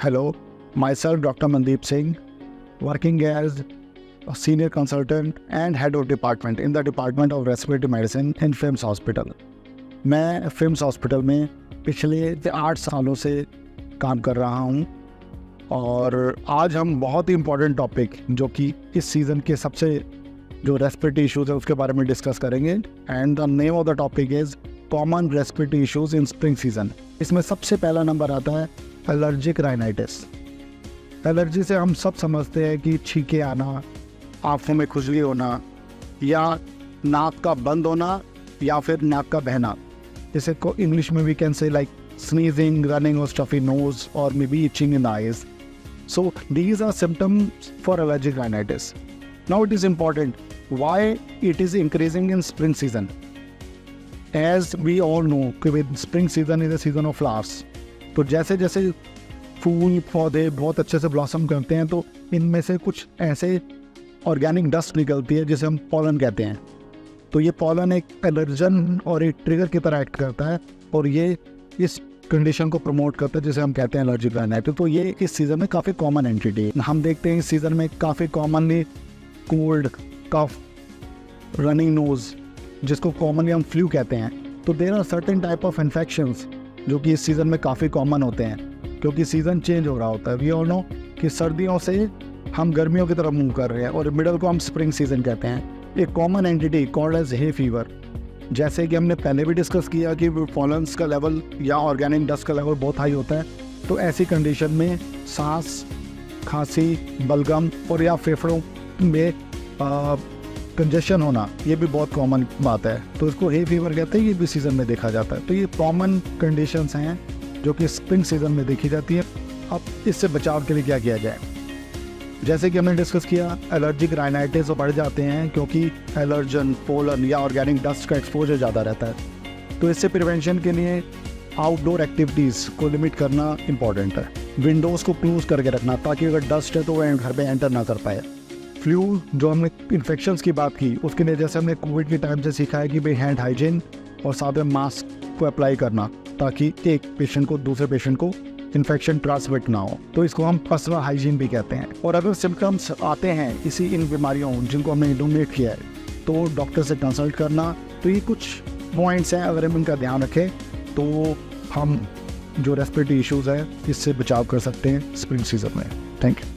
Hello, myself Dr. Mandeep Singh, working as a senior consultant and head of department in the Department of Respiratory Medicine in FIMS Hospital. मैं FIMS Hospital में पिछले 8 सालों से काम कर रहा हूँ और आज हम बहुत ही इम्पोर्टेंट टॉपिक जो कि इस सीज़न के सबसे जो रेस्पिरेटरी इश्यूज़ है उसके बारे में डिस्कस करेंगे। And the name of the topic is common respiratory issues in spring season. इसमें सबसे पहला नंबर आता है एलर्जिक राइनाइटिस। एलर्जी से हम सब समझते हैं कि छींके आना, आँखों में खुजली होना या नाक का बंद होना या फिर नाक का बहना, जिसे को इंग्लिश में we can say like sneezing, running or stuffy nose or maybe itching in the eyes. So these are symptoms for allergic rhinitis. Now it is important why it is increasing in spring season. As we all know कि with spring season is a season of flowers. तो जैसे जैसे फूल पौधे बहुत अच्छे से blossom करते हैं तो इनमें से कुछ ऐसे ऑर्गेनिक डस्ट निकलती है जिसे हम पॉलन कहते हैं। तो ये पॉलन एक एलर्जन और एक ट्रिगर की तरह एक्ट करता है और ये इस कंडीशन को प्रमोट करता है जिसे हम कहते हैं एलर्जिक राइनाइटिस। तो ये इस सीज़न में काफ़ी कॉमन एंटिटी है। हम देखते हैं इस सीज़न में काफ़ी commonly cold, cough, running nose, जिसको कॉमनली हम फ्लू कहते हैं। तो there are certain type of infections जो कि इस सीज़न में काफ़ी कॉमन होते हैं क्योंकि सीज़न चेंज हो रहा होता है। वी ऑल नो कि सर्दियों से हम गर्मियों की तरफ मूव कर रहे हैं और मिडल को हम स्प्रिंग सीज़न कहते हैं। एक common entity called as hay fever, जैसे कि हमने पहले भी डिस्कस किया कि पॉलन्स का लेवल या ऑर्गेनिक डस्ट का लेवल बहुत हाई होता है। तो ऐसी कंडीशन में सांस, खांसी, बलगम और या फेफड़ों में कंजेशन होना ये भी बहुत कॉमन बात है। तो इसको हे फीवर कहते हैं। ये भी सीज़न में देखा जाता है। तो ये कॉमन कंडीशंस हैं जो कि स्प्रिंग सीज़न में देखी जाती है। अब इससे बचाव के लिए क्या किया जाए? जैसे कि हमने डिस्कस किया, एलर्जिक राइनाइटिस बढ़ जाते हैं क्योंकि एलर्जन, पोलन या ऑर्गेनिक डस्ट का एक्सपोजर ज़्यादा रहता है। तो इससे प्रिवेंशन के लिए आउटडोर एक्टिविटीज़ को लिमिट करना इम्पॉर्टेंट है। विंडोज़ को क्लोज करके रखना ताकि अगर डस्ट है तो वह घर पे एंटर ना कर पाए। फ्लू जो हमने इन्फेक्शंस की बात की उसके लिए जैसे हमने कोविड के टाइम से सीखा है कि भाई हैंड हाइजीन और साथ में मास्क को अप्लाई करना ताकि एक पेशेंट को दूसरे पेशेंट को इन्फेक्शन ट्रांसमिट ना हो। तो इसको हम पर्सनल हाइजीन भी कहते हैं। और अगर सिम्टम्स आते हैं इसी इन बीमारियों जिनको हमने इल्यूमिनेट किया है तो डॉक्टर से कंसल्ट करना। तो ये कुछ पॉइंट्स हैं, अगर हम इनका ध्यान रखें तो हम जो रेस्पिरेटरी इश्यूज़ हैं इससे बचाव कर सकते हैं स्प्रिंग सीजन में। Thank you.